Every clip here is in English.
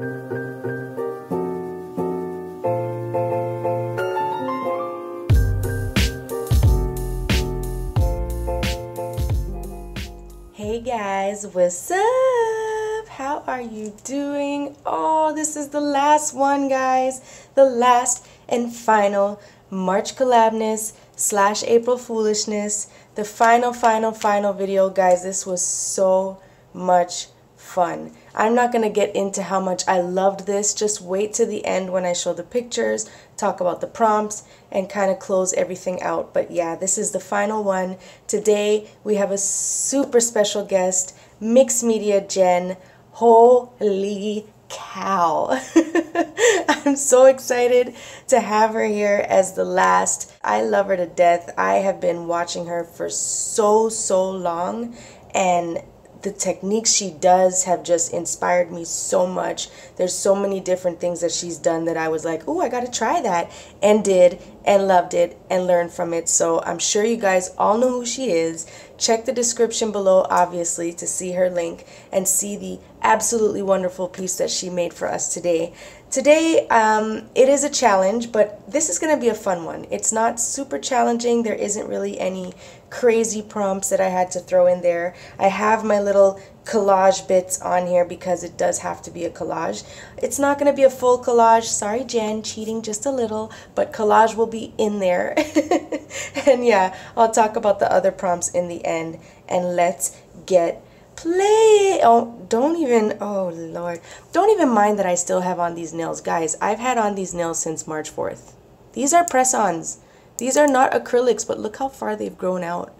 Hey guys, what's up? How are you doing? Oh, this is the last one, guys. The last and final March Collabness / April Foolishness. The final video, guys. This was so much fun. I'm not going to get into how much I loved this. Just wait to the end when I show the pictures, talk about the prompts, and kind of close everything out. But yeah, this is the final one. Today, we have a super special guest, MixedMediaJenn. Holy cow. I'm so excited to have her here as the last. I love her to death. I have been watching her for so long, and the techniques she does have just inspired me so much. There's so many different things that she's done that I was like, oh, I gotta try that, and did, and loved it, and learned from it. So I'm sure you guys all know who she is. Check the description below, obviously, to see her link and see the absolutely wonderful piece that she made for us today. Today, it is a challenge, but this is going to be a fun one. It's not super challenging. There isn't really any crazy prompts that I had to throw in there. I have my little collage bits on here because it does have to be a collage. It's not going to be a full collage. Sorry, Jen, cheating just a little, but collage will be in there. And yeah, I'll talk about the other prompts in the end. And let's get play. Oh, oh Lord, don't even mind that I still have on these nails, guys. I've had on these nails since March 4th. These are press-ons. These are not acrylics, but look how far they've grown out.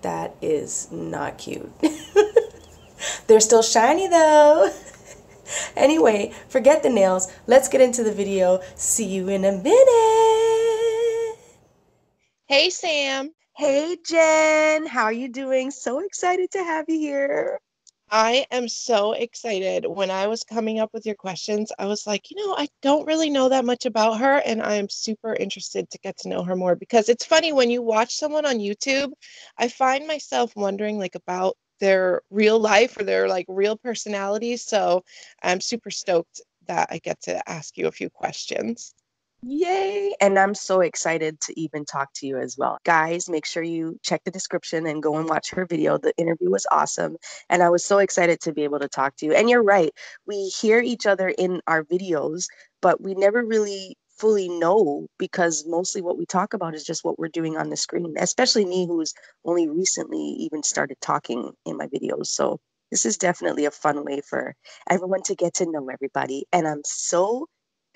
That is not cute. They're still shiny though. Anyway, forget the nails. Let's get into the video. See you in a minute. Hey, Sam. Hey, Jen. How are you doing? So excited to have you here. I am so excited. When I was coming up with your questions, I was like, I don't really know that much about her, and I'm super interested to get to know her more, because it's funny when you watch someone on YouTube, I find myself wondering about their real life or their real personality. So I'm super stoked that I get to ask you a few questions. Yay! And I'm so excited to even talk to you as well. Guys, make sure you check the description and go and watch her video. The interview was awesome. And I was so excited to be able to talk to you. And you're right. We hear each other in our videos, but we never really fully know, because mostly what we talk about is just what we're doing on the screen, especially me, who's only recently even started talking in my videos. So this is definitely a fun way for everyone to get to know everybody. And I'm so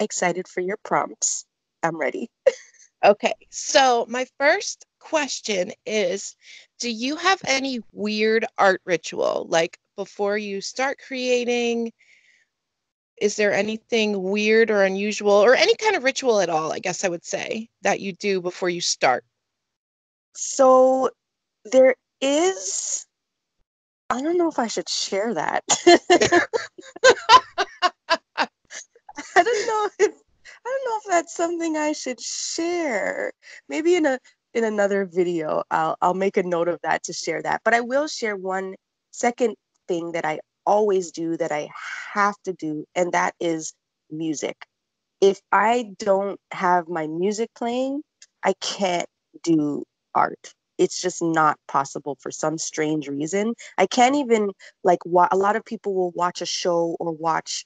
excited for your prompts. I'm ready. Okay, so my first question is, do you have any weird art ritual? Like before you start creating, is there anything weird or unusual or any kind of ritual at all, I guess I would say, that you do before you start? So there is, I don't know if I should share that. I don't know if that's something I should share. Maybe in another video, I'll make a note of that to share that. But I will share one second thing that I always do, that I have to do, and that is music. If I don't have my music playing, I can't do art. It's just not possible for some strange reason. I can't even a lot of people will watch a show or watch,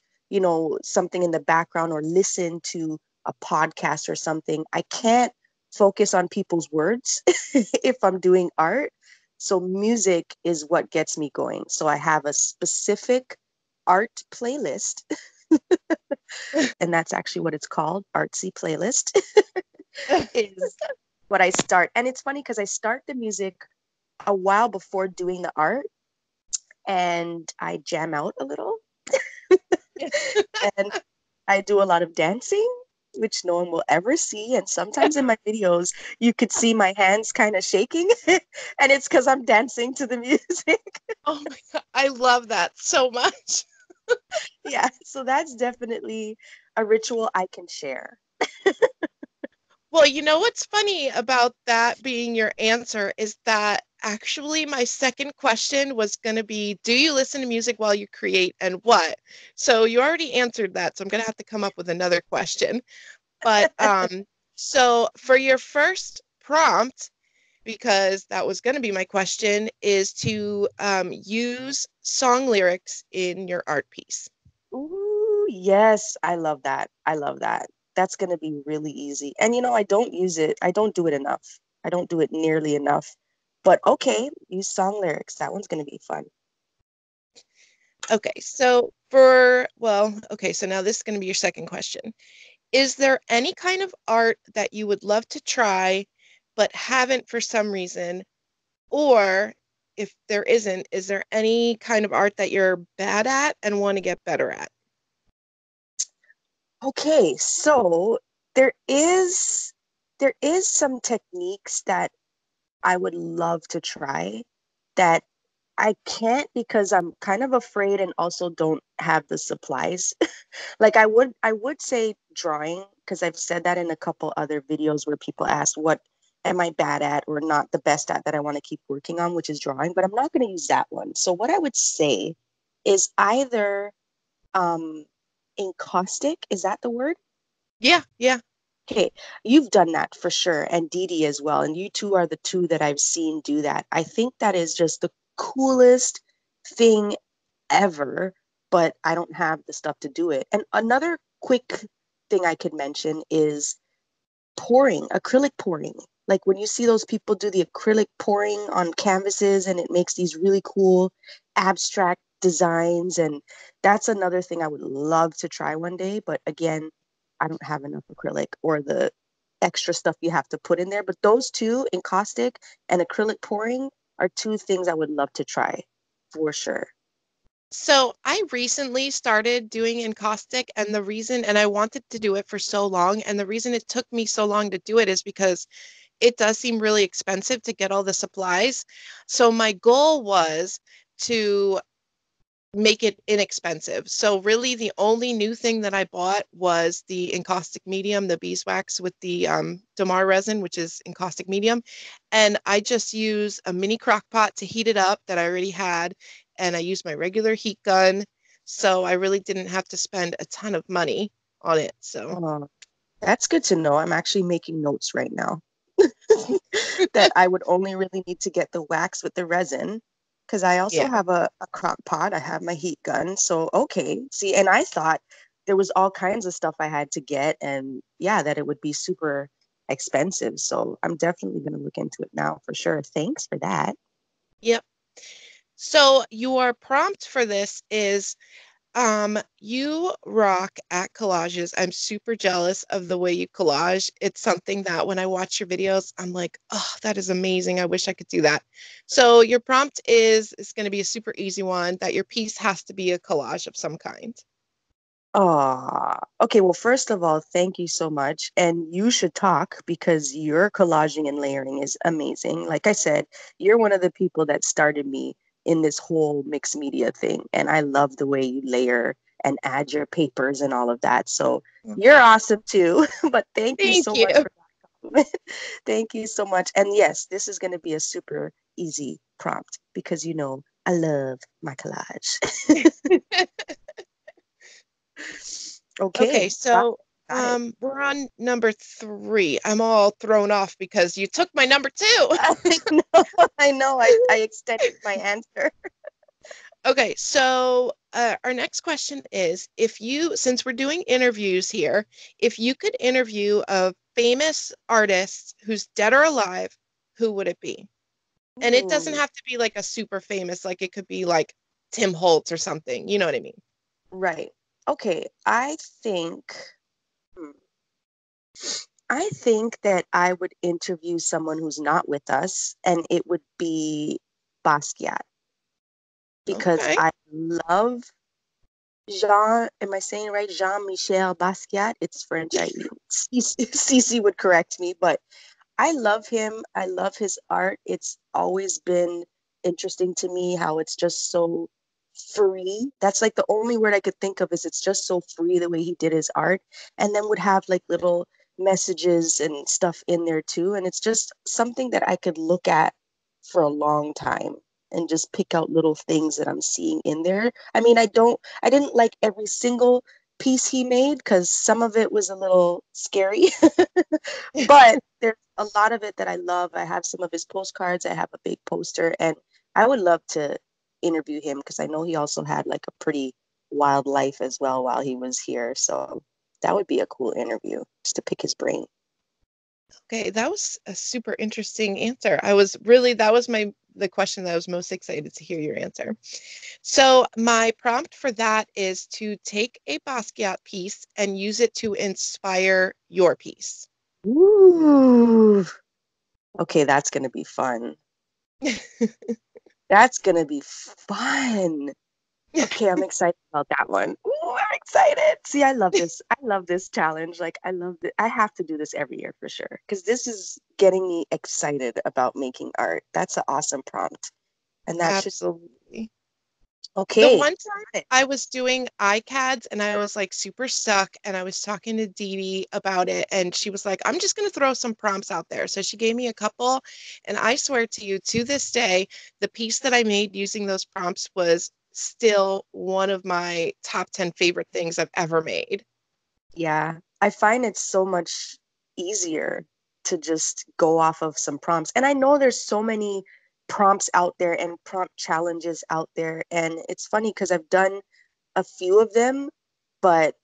something in the background or listen to a podcast or something. I can't focus on people's words if I'm doing art. So music is what gets me going. So I have a specific art playlist, and that's actually what it's called, artsy playlist, is what I start. And it's funny because I start the music a while before doing the art, and I jam out a little. And I do a lot of dancing, which no one will ever see. And sometimes in my videos, you could see my hands kind of shaking, and it's because I'm dancing to the music. Oh my God, I love that so much. Yeah, so that's definitely a ritual I can share. Well, you know what's funny about that being your answer is that actually my second question was going to be, do you listen to music while you create and what? So you already answered that, so I'm going to have to come up with another question. But so for your first prompt, because that was going to be my question, is to use song lyrics in your art piece. Ooh, yes, I love that. I love that. That's going to be really easy. And I don't use it. I don't do it enough. I don't do it nearly enough. But okay, use song lyrics. That one's going to be fun. Okay, so now this is going to be your second question. Is there any kind of art that you would love to try but haven't for some reason? Or if there isn't, is there any kind of art that you're bad at and want to get better at? Okay, so there is some techniques that I would love to try that I can't because I'm kind of afraid and also don't have the supplies. Like I would say drawing because I've said that in a couple other videos where people ask what am I bad at or not the best at that I want to keep working on, which is drawing, but I'm not going to use that one. So what I would say is either um encaustic, is that the word? Yeah, yeah. Okay, you've done that for sure, and Dee Dee as well. And you two are the two that I've seen do that. I think that is just the coolest thing ever, but I don't have the stuff to do it. And another quick thing I could mention is pouring, acrylic pouring. Like when you see those people do the acrylic pouring on canvases and it makes these really cool abstract designs. And that's another thing I would love to try one day. But again, I don't have enough acrylic or the extra stuff you have to put in there. But those two, encaustic and acrylic pouring, are two things I would love to try for sure. So I recently started doing encaustic, and I wanted to do it for so long, and the reason it took me so long to do it is because it does seem really expensive to get all the supplies. So my goal was to make it inexpensive. So really the only new thing that I bought was the encaustic medium, the beeswax with the Damar resin, which is encaustic medium. And I just use a mini crock pot to heat it up that I already had. And I use my regular heat gun. So I really didn't have to spend a ton of money on it. So Oh, that's good to know. I'm actually making notes right now that I would only really need to get the wax with the resin because I also yeah. have a crock pot. I have my heat gun. So, okay. See, and I thought there was all kinds of stuff I had to get and yeah, that it would be super expensive. So I'm definitely going to look into it now for sure. Thanks for that. Yep. So your prompt for this is you rock at collages. I'm super jealous of the way you collage. It's something that when I watch your videos, I'm like, oh, that is amazing. I wish I could do that. So your prompt is going to be a super easy one that your piece has to be a collage of some kind. Oh, okay. Well, first of all, thank you so much. And you should talk because your collaging and layering is amazing. Like I said, you're one of the people that started me in this whole mixed media thing. And I love the way you layer and add your papers and all of that. So you're awesome too. But thank you Thank so you. much for that compliment. Thank you so much. And yes, this is going to be a super easy prompt because I love my collage. Okay, Okay, so got it. we're on number 3. I'm all thrown off because you took my number 2. I know, I know. I extended my answer. Okay, so our next question is since we're doing interviews here, if you could interview a famous artist who's dead or alive, who would it be? And it doesn't Ooh, have to be like a super famous, like it could be like Tim Holtz or something. You know what I mean? right. Okay, hmm, I think that I would interview someone who's not with us, and it would be Basquiat because Okay. I love Jean. Am I saying it right? Jean-Michel Basquiat. It's French. Cece would correct me, but I love him. I love his art. It's always been interesting to me how it's just so free. That's like the only word I could think of is it's just so free the way he did his art. And then would have like little messages and stuff in there too. And it's just something that I could look at for a long time and just pick out little things that I'm seeing in there. I mean, I didn't like every single piece he made because some of it was a little scary, but there's a lot of it that I love. I have some of his postcards, I have a big poster, and I would love to interview him because I know he also had like a pretty wild life as well while he was here. So that would be a cool interview just to pick his brain. Okay, that was a super interesting answer. That was the question that I was most excited to hear your answer. So my prompt for that is to take a Basquiat piece and use it to inspire your piece. Ooh. Okay, that's going to be fun. That's going to be fun. Okay, I'm excited about that one. Ooh, I'm excited. See, I love this. I love this challenge. Like, I love it. I have to do this every year for sure because this is getting me excited about making art. That's an awesome prompt. And that should, Absolutely. The okay. one time I was doing iCads and I was like super stuck and I was talking to Dee Dee about it and she was like, I'm just going to throw some prompts out there. So she gave me a couple and I swear to you, to this day, the piece that I made using those prompts was still one of my top 10 favorite things I've ever made. Yeah, I find it so much easier to just go off of some prompts. And I know there's so many prompts out there and prompt challenges out there. And it's funny because I've done a few of them, but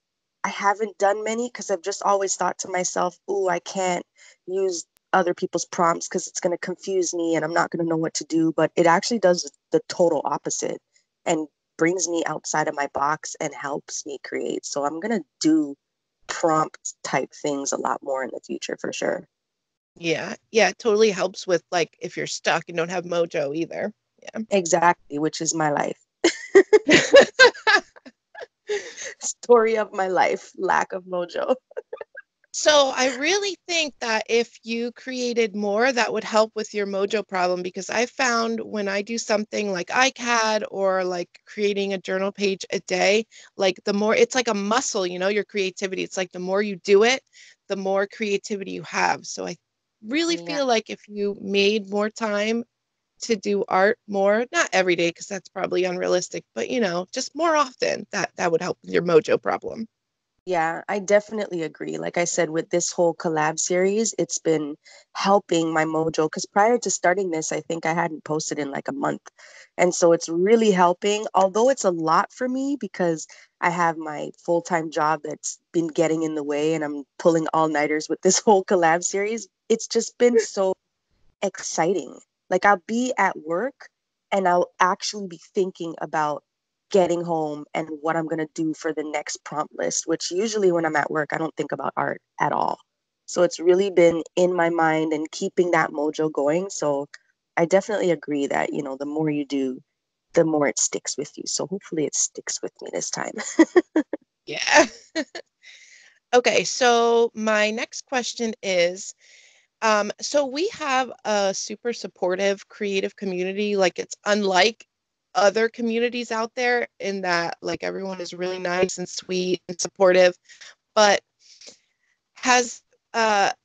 I haven't done many because I've just always thought to myself, "Ooh, I can't use other people's prompts because it's going to confuse me and I'm not going to know what to do." But it actually does the total opposite and brings me outside of my box and helps me create. So I'm going to do prompt type things a lot more in the future for sure. Yeah. Yeah. It totally helps with like if you're stuck and don't have mojo either. Yeah. Exactly, which is my life. Story of my life, lack of mojo. So I really think that if you created more, that would help with your mojo problem because I found when I do something like iCAD or like creating a journal page a day, like the more it's like a muscle, your creativity. It's like the more you do it, the more creativity you have. So I really Yeah. feel like if you made more time to do art more, not every day because that's probably unrealistic, but just more often, that would help with your mojo problem. Yeah, I definitely agree. Like I said, with this whole collab series, it's been helping my mojo because prior to starting this, I think I hadn't posted in like a month. And so it's really helping, although it's a lot for me because I have my full-time job that's been getting in the way and I'm pulling all-nighters with this whole collab series. It's just been so exciting. Like I'll be at work and I'll actually be thinking about getting home and what I'm going to do for the next prompt list, which usually when I'm at work, I don't think about art at all. So it's really been in my mind and keeping that mojo going. So I definitely agree that, the more you do, the more it sticks with you. So hopefully it sticks with me this time. Yeah. Okay, so my next question is, so we have a super supportive creative community. Like it's unlike other communities out there in that like everyone is really nice and sweet and supportive. But has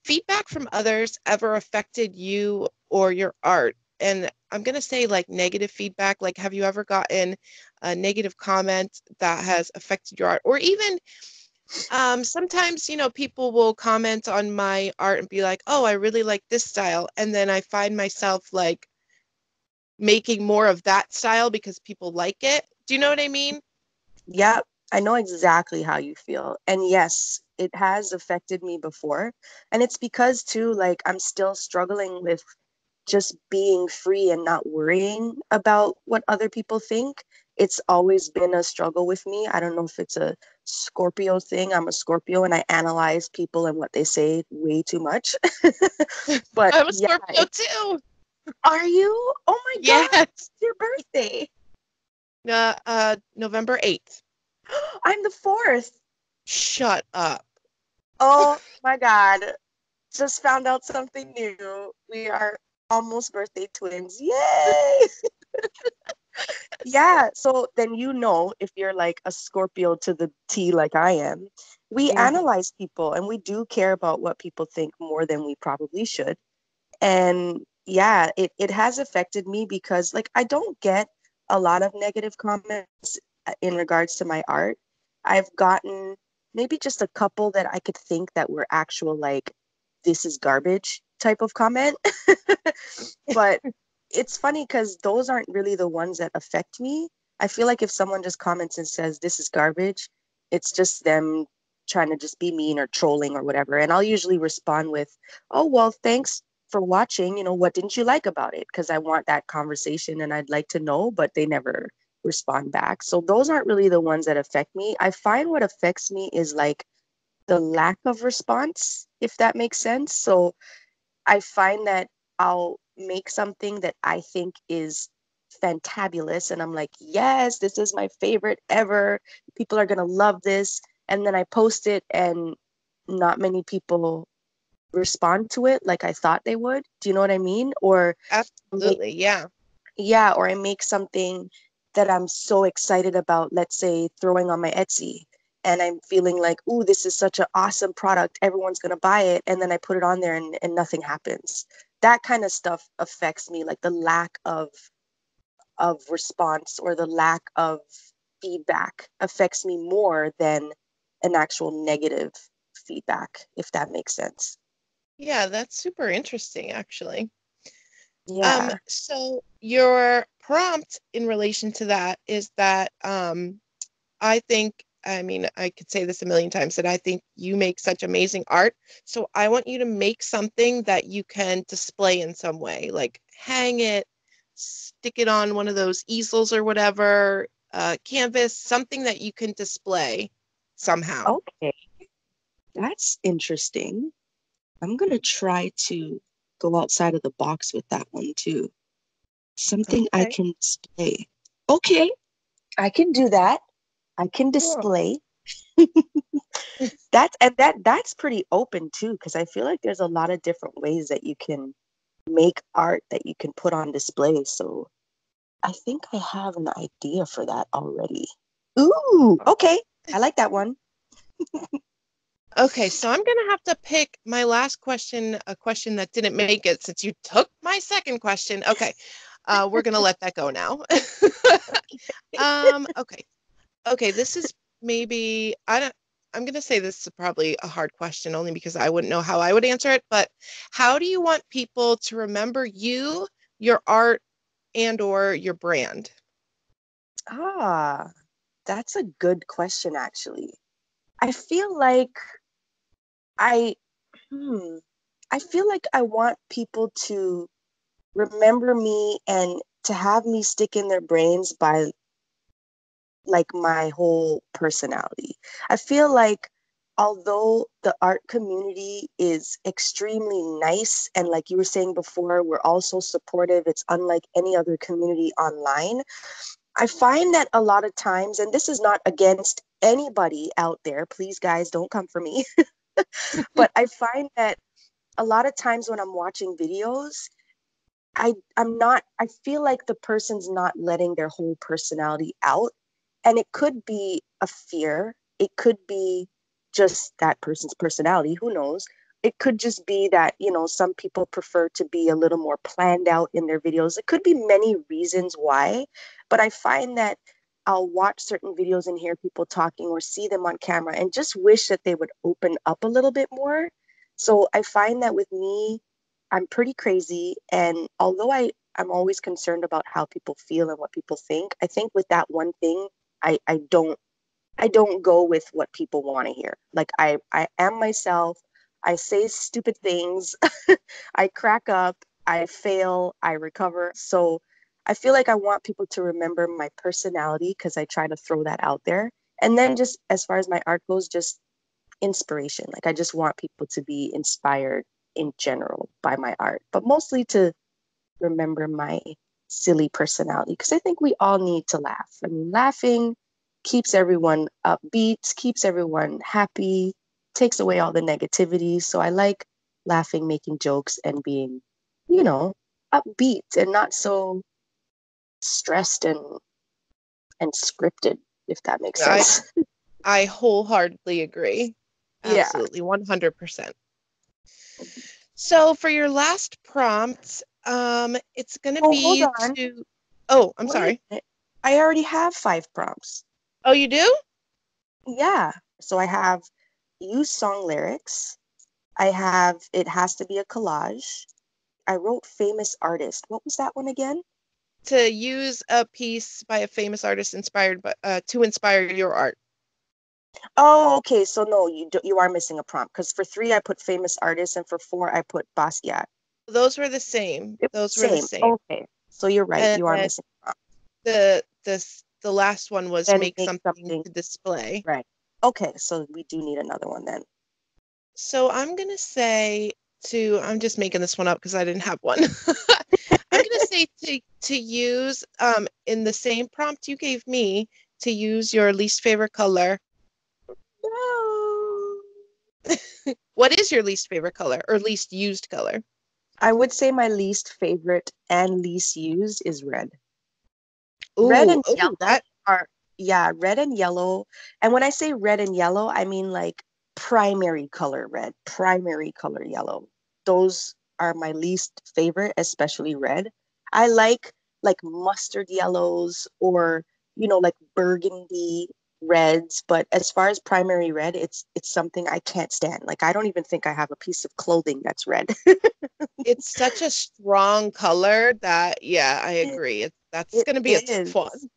feedback from others ever affected you or your art? And I'm gonna say like negative feedback. Like, have you ever gotten a negative comment that has affected your art, or even sometimes, people will comment on my art and be like, oh, I really like this style. And then I find myself like making more of that style because people like it. Do you know what I mean? Yeah, I know exactly how you feel. And yes, it has affected me before. And it's because, too, like I'm still struggling with just being free and not worrying about what other people think. It's always been a struggle with me. I don't know if it's a Scorpio thing. I'm a Scorpio and I analyze people and what they say way too much. But I'm a yeah, Scorpio too. are you? Oh my God, Yes. it's your birthday. November 8th. I'm the fourth. Shut up. Oh my God. Just found out something new. We are almost birthday twins. Yay! Yeah, so then if you're like a Scorpio to the T like I am, we Mhm. analyze people and we do care about what people think more than we probably should. And yeah, it has affected me because like I don't get a lot of negative comments in regards to my art. I've gotten maybe just a couple that I could think that were actual like this is garbage type of comment. But it's funny because those aren't really the ones that affect me. I feel like if someone just comments and says this is garbage, it's just them trying to just be mean or trolling or whatever. And I'll usually respond with, oh, well, thanks for watching. You know, what didn't you like about it? Because I want that conversation and I'd like to know, but they never respond back. So those aren't really the ones that affect me. I find what affects me is like the lack of response, if that makes sense. So I find that I'll make something that I think is fantabulous and I'm like, yes, this is my favorite ever. People are going to love this. And then I post it and not many people respond to it like I thought they would. Do you know what I mean? Or Absolutely. Yeah. yeah, or I make something that I'm so excited about, let's say throwing on my Etsy, and I'm feeling like, ooh, this is such an awesome product. Everyone's going to buy it. And then I put it on there and nothing happens. That kind of stuff affects me, like the lack of response or the lack of feedback affects me more than an actual negative feedback, if that makes sense. Yeah, that's super interesting, actually. Yeah. So your prompt in relation to that is that I think, I mean, I could say this a million times, that I think you make such amazing art. So I want you to make something that you can display in some way, like hang it, stick it on one of those easels or whatever, canvas, something that you can display somehow. Okay. That's interesting. I'm going to try to go outside of the box with that one too. Something I Okay, can display. Okay, I can do that. I can cool. display. That's pretty open too, because I feel like there's a lot of different ways that you can make art that you can put on display. So I think I have an idea for that already. Ooh, okay. I like that one. Okay, so I'm gonna have to pick my last question, a question that didn't make it since you took my second question. Okay, we're gonna let that go now. Okay. Okay, this is maybe I don't I'm gonna say this is probably a hard question only because I wouldn't know how I would answer it, but how do you want people to remember you, your art, and or your brand? Ah, that's a good question, actually. I feel like I, hmm, I feel like I want people to remember me and to have me stick in their brains by like my whole personality. I feel like although the art community is extremely nice and like you were saying before, we're also supportive, it's unlike any other community online. I find that a lot of times, and this is not against anybody out there, please guys don't come for me, but I find that a lot of times when I'm watching videos, I feel like the person's not letting their whole personality out. And it could be a fear. It could be just that person's personality. Who knows? It could just be that, you know, some people prefer to be a little more planned out in their videos. It could be many reasons why, but I find that I'll watch certain videos and hear people talking or see them on camera and just wish that they would open up a little bit more. So I find that with me, I'm pretty crazy. And although I'm always concerned about how people feel and what people think, I think with that one thing, I, I don't I don't go with what people want to hear. Like I am myself. I say stupid things. I crack up. I fail. I recover. So I feel like I want people to remember my personality because I try to throw that out there. And then just as far as my art goes, just inspiration. Like I just want people to be inspired in general by my art, but mostly to remember my silly personality because I think we all need to laugh. I mean, laughing keeps everyone upbeat, keeps everyone happy, takes away all the negativity. So I like laughing, making jokes, and being, you know, upbeat and not so stressed and scripted, if that makes I sense. I wholeheartedly agree. Yeah. Absolutely, 100%. So for your last prompt, it's going to Oh, hold be on. to... Oh, I'm Wait a sorry. minute. I already have 5 prompts. Oh, you do? Yeah. So I have use song lyrics. I have it has to be a collage. I wrote famous artist. What was that one again? To use a piece by a famous artist inspired by, to inspire your art. Oh, okay. So no, you are missing a prompt because for 3 I put famous artist and for 4 I put Basquiat. Those were the same. It was Those the were the same. same. Okay. So you're right. And You are then missing a prompt. the last one was Then make make something something to display. right. Okay. So we do need another one then. So I'm gonna say I'm just making this one up because I didn't have one. I'm gonna say to use in the same prompt you gave me to use your least favorite color. No. What is your least favorite color or least used color? I would say my least favorite and least used is red. Red Ooh, and ooh, yellow yeah, red and yellow. And when I say red and yellow, I mean like primary color red, primary color yellow. Those are my least favorite, especially red. I like mustard yellows or, like burgundy reds, but as far as primary red, it's something I can't stand. Like I don't even think I have a piece of clothing that's red. it's such a strong color that, yeah, I It, agree. That's it going to be a tough is. one.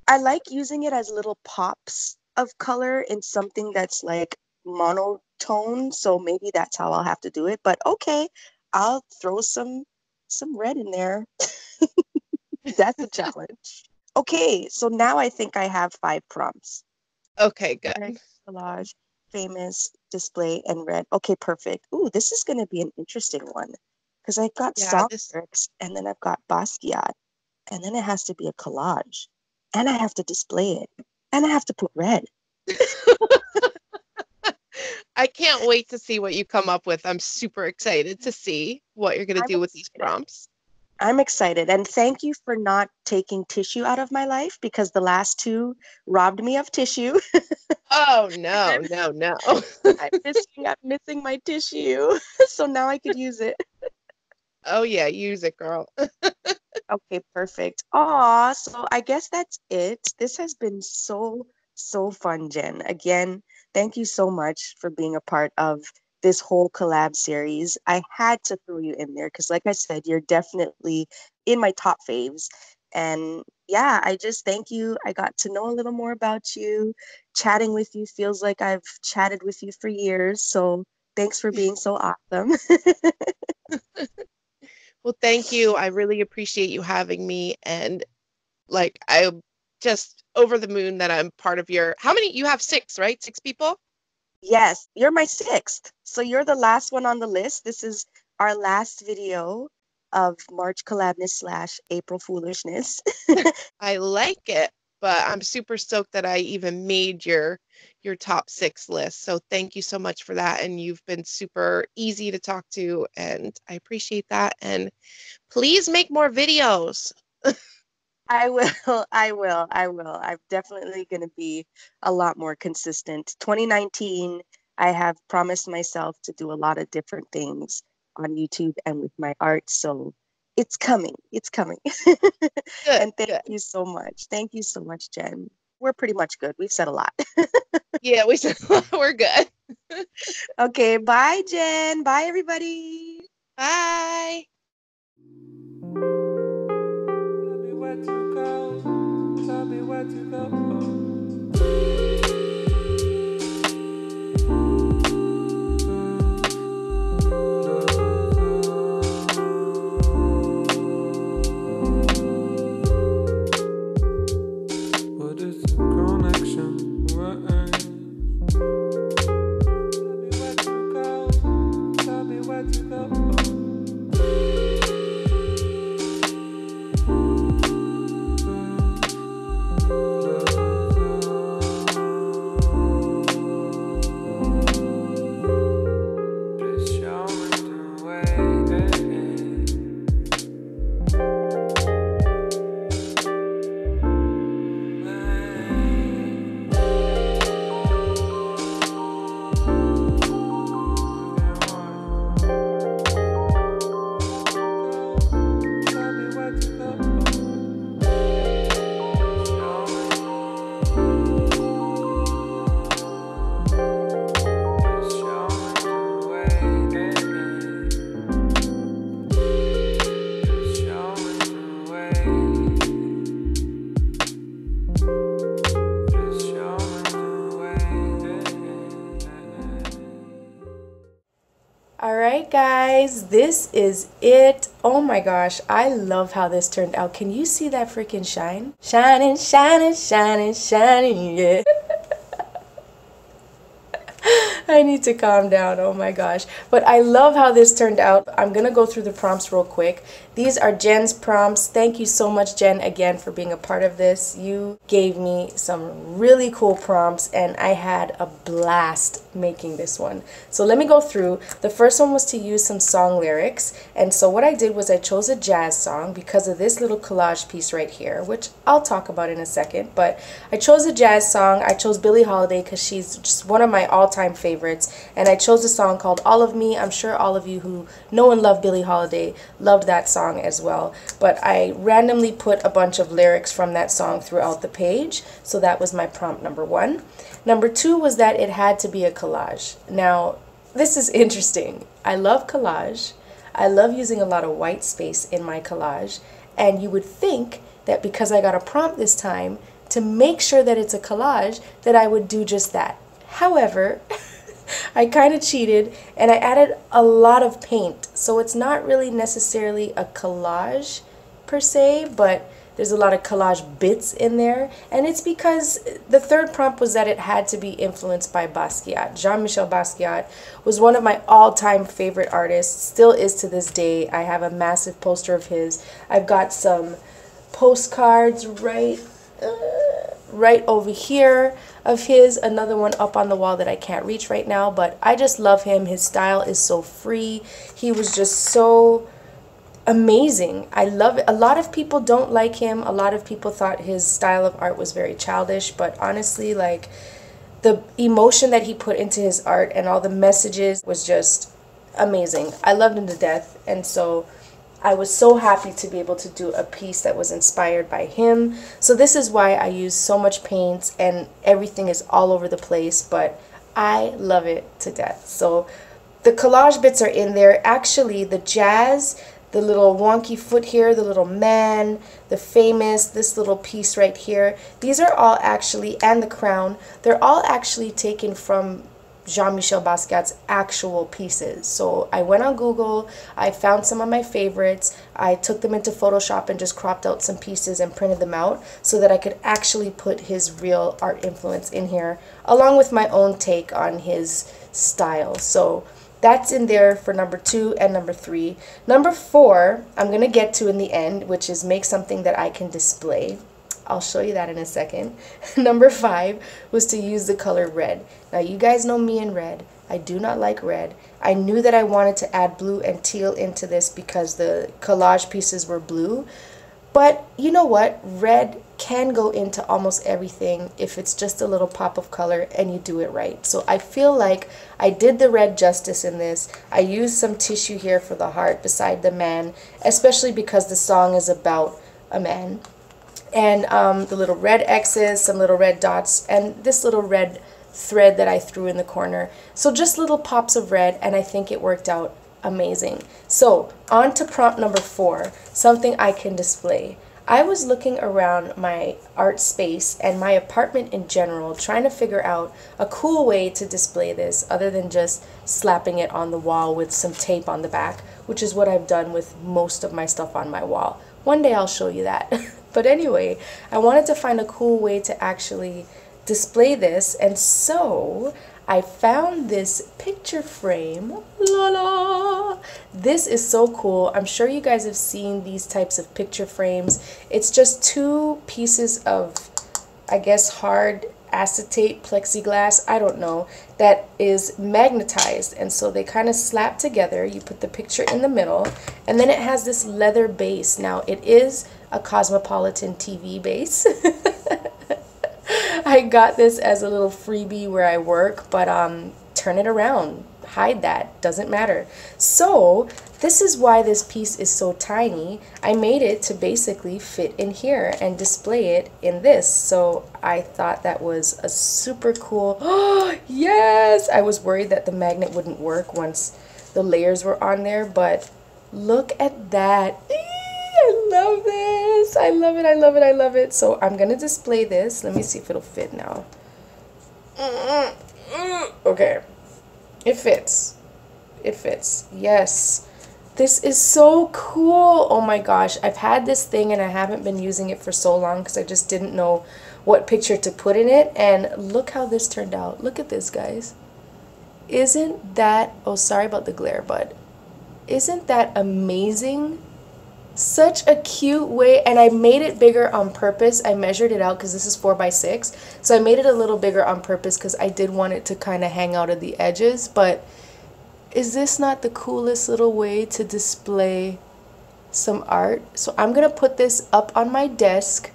I like using it as little pops of color in something that's like monotone. So maybe that's how I'll have to do it. But okay, I'll throw some red in there. That's a challenge. Okay, so now I think I have 5 prompts. Okay, good. Red, collage, famous, display, and red. Okay, perfect. Ooh, this is going to be an interesting one because I've got Yeah, song this lyrics and then I've got Basquiat and then it has to be a collage and I have to display it and I have to put red. I can't wait to see what you come up with. I'm super excited to see what you're going to I'm do with these excited. prompts. I'm excited. And thank you for not taking tissue out of my life because the last 2 robbed me of tissue. Oh, no, no, no. I'm missing my tissue. So now I could use it. Oh, yeah, use it, girl. Okay, perfect. Aw, so I guess that's it. This has been so fun, Jen. Again, thank you so much for being a part of this whole collab series. I had to throw you in there because, like I said, you're definitely in my top faves. And yeah, I just thank you. I got to know a little more about you. Chatting with you feels like I've chatted with you for years. So thanks for being so awesome. Well, thank you. I really appreciate you having me. And like, I'm just over the moon that I'm part of your, how many? You have 6, right? 6 people? Yes, you're my 6th. So you're the last one on the list. This is our last video of March Collabness / April Foolishness. I like it, but I'm super stoked that I even made your top 6 list. So thank you so much for that. And you've been super easy to talk to, and I appreciate that. And please make more videos. I will, I will. I'm definitely going to be a lot more consistent. 2019, I have promised myself to do a lot of different things on YouTube and with my art. So it's coming. It's coming. Good, And thank good. you so much. Thank you so much, Jen. We're pretty much good. We've said a lot. Yeah, we're good. Okay, bye, Jen. Bye, everybody. Bye. Tell me where to go. Tell me where to go. What is the connection? Tell me where to go. Tell me where to go. Alright guys, this is it. Oh my gosh, I love how this turned out. Can you see that freaking shine? Shining, shining, shining, shining, yeah. I need to calm down, oh my gosh. But I love how this turned out. I'm gonna go through the prompts real quick. These are Jenn's prompts. Thank you so much, Jenn, again for being a part of this. You gave me some really cool prompts and I had a blast making this one. So let me go through. The first one was to use some song lyrics. And so what I did was I chose a jazz song because of this little collage piece right here, which I'll talk about in a second. But I chose a jazz song. I chose Billie Holiday because she's just one of my all-time favorites. And I chose a song called All of Me. I'm sure all of you who know and love Billie Holiday loved that song as well, but I randomly put a bunch of lyrics from that song throughout the page, so that was my prompt number 1. Number 2 was that it had to be a collage. Now, this is interesting. I love collage. I love using a lot of white space in my collage, and you would think that because I got a prompt this time to make sure that it's a collage, that I would do just that. However, I kind of cheated and I added a lot of paint, so it's not really necessarily a collage per se, but there's a lot of collage bits in there, and it's because the third prompt was that it had to be influenced by Basquiat. Jean-Michel Basquiat was one of my all-time favorite artists, still is to this day. I have a massive poster of his. I've got some postcards right over here of his, another one up on the wall that I can't reach right now, but I just love him. His style is so free. He was just so amazing. I love it. A lot of people don't like him. A lot of people thought his style of art was very childish, but honestly, like, the emotion that he put into his art and all the messages was just amazing. I loved him to death, and so I was so happy to be able to do a piece that was inspired by him. So this is why I use so much paint and everything is all over the place, but I love it to death. So the collage bits are in there. Actually, the jazz, the little wonky foot here, the little man, the famous, this little piece right here, these are all actually, and the crown, they're all actually taken from Jean-Michel Basquiat's actual pieces. So I went on Google, I found some of my favorites, I took them into Photoshop and just cropped out some pieces and printed them out so that I could actually put his real art influence in here, along with my own take on his style. So that's in there for number 2 and number 3. Number 4, I'm going to get to in the end, which is make something that I can display. I'll show you that in a second. Number 5 was to use the color red. Now you guys know me and red. I do not like red. I knew that I wanted to add blue and teal into this because the collage pieces were blue. But you know what? Red can go into almost everything if it's just a little pop of color and you do it right. So I feel like I did the red justice in this. I used some tissue here for the heart beside the man, especially because the song is about a man. And the little red X's, some little red dots, and this little red thread that I threw in the corner. So just little pops of red, and I think it worked out amazing. So on to prompt number 4, something I can display. I was looking around my art space and my apartment in general, trying to figure out a cool way to display this other than just slapping it on the wall with some tape on the back, which is what I've done with most of my stuff on my wall. One day I'll show you that. But anyway, I wanted to find a cool way to actually display this, and so I found this picture frame. La la! This is so cool. I'm sure you guys have seen these types of picture frames. It's just 2 pieces of, I guess, hard acetate plexiglass, I don't know, that is magnetized, and so they kind of slap together. You put the picture in the middle, and then it has this leather base. Now it is a Cosmopolitan TV base. I got this as a little freebie where I work, but turn it around, hide that, doesn't matter. So this is why this piece is so tiny. I made it to basically fit in here and display it in this. So I thought that was a super cool, oh yes! I was worried that the magnet wouldn't work once the layers were on there, but look at that. I love this. I love it. I love it. I love it. So I'm going to display this. Let me see if it'll fit now. Okay. It fits. It fits. Yes. This is so cool. Oh my gosh. I've had this thing and I haven't been using it for so long because I just didn't know what picture to put in it. And look how this turned out. Look at this, guys. Isn't that... Oh, sorry about the glare, but isn't that amazing? Such a cute way. And I made it bigger on purpose. I measured it out because this is 4x6. So I made it a little bigger on purpose because I did want it to kind of hang out at the edges. But is this not the coolest little way to display some art? So I'm going to put this up on my desk.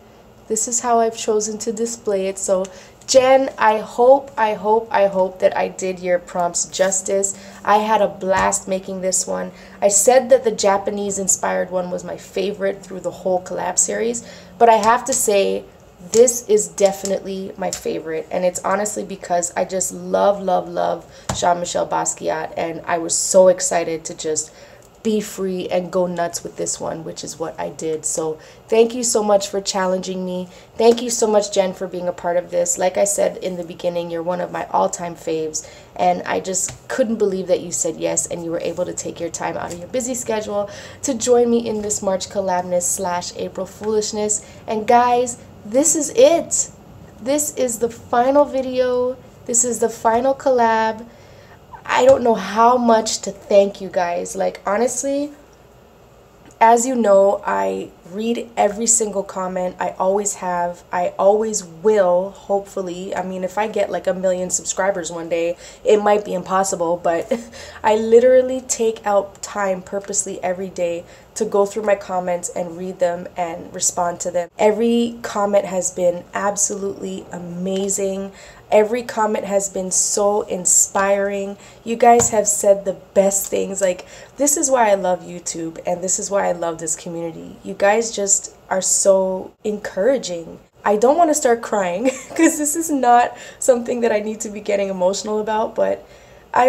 This is how I've chosen to display it. So Jen, I hope that I did your prompts justice. I had a blast making this one. I said that the Japanese inspired one was my favorite through the whole collab series, but I have to say this is definitely my favorite, and it's honestly because I just love Jean-Michel Basquiat, and I was so excited to just be free and go nuts with this one, which is what I did. So thank you so much for challenging me. Thank you so much, Jen, for being a part of this. Like I said in the beginning, you're one of my all-time faves, and I just couldn't believe that you said yes and you were able to take your time out of your busy schedule to join me in this March Collabness / April Foolishness. And guys, this is it. This is the final video. This is the final collab. I don't know how much to thank you guys. Like, honestly, as you know, I read every single comment. I always have. I always will, hopefully. I mean, if I get like 1 million subscribers one day, it might be impossible, but I literally take out time purposely every day to go through my comments and read them and respond to them. Every comment has been absolutely amazing. Every comment has been so inspiring. You guys have said the best things. Like, this is why I love YouTube, and this is why I love this community. You guys just are so encouraging. I don't want to start crying because this is not something that I need to be getting emotional about, but I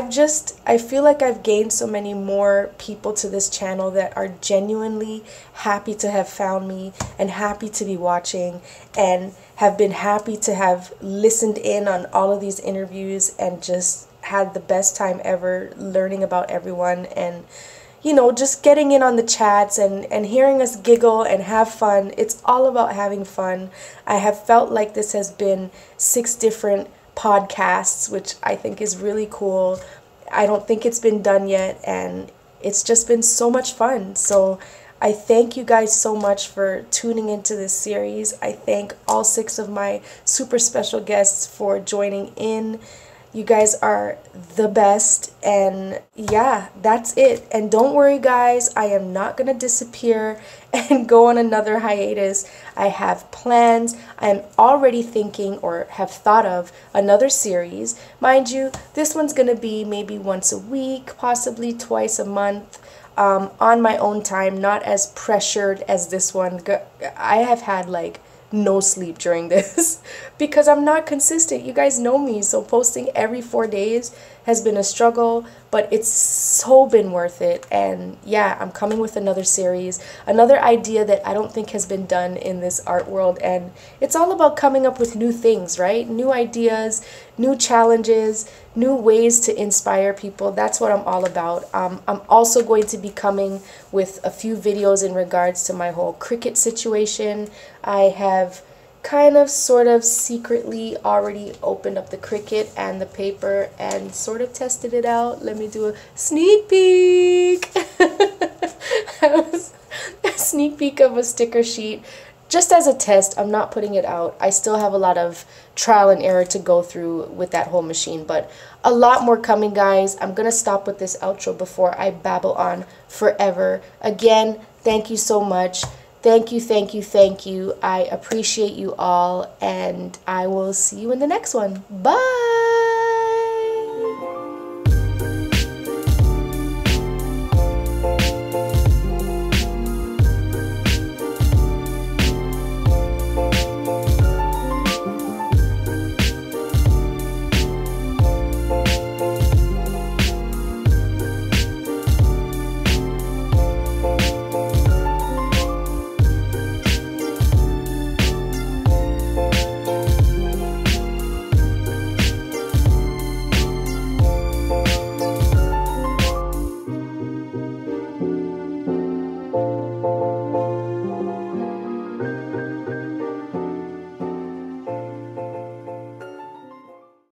feel like I've gained so many more people to this channel that are genuinely happy to have found me and happy to be watching and have been happy to have listened in on all of these interviews and just had the best time ever learning about everyone and, you know, just getting in on the chats and hearing us giggle and have fun. It's all about having fun. I have felt like this has been 6 different podcasts, which I think is really cool. I don't think it's been done yet, and it's just been so much fun. So I thank you guys so much for tuning into this series. I thank all 6 of my super special guests for joining in. You guys are the best, and yeah, that's it. And don't worry, guys, I am not gonna disappear and go on another hiatus. I have plans. I'm already thinking or have thought of another series. Mind you, this one's gonna be maybe once a week, possibly twice a month, on my own time, not as pressured as this one. I have had like no sleep during this because I'm not consistent. You guys know me, so posting every 4 days has been a struggle, but it's so been worth it. And yeah, I'm coming with another series, another idea that I don't think has been done in this art world, and it's all about coming up with new things, right? New ideas, new challenges, new ways to inspire people. That's what I'm all about. I'm also going to be coming with a few videos in regards to my whole cricket situation. I have kind of sort of secretly already opened up the Cricut and the paper and sort of tested it out. Let me do a sneak peek. A sneak peek of a sticker sheet just as a test. I'm not putting it out. I still have a lot of trial and error to go through with that whole machine, but a lot more coming, guys. I'm gonna stop with this outro before I babble on forever. Again, thank you so much. Thank you, thank you, thank you. I appreciate you all, and I will see you in the next one. Bye!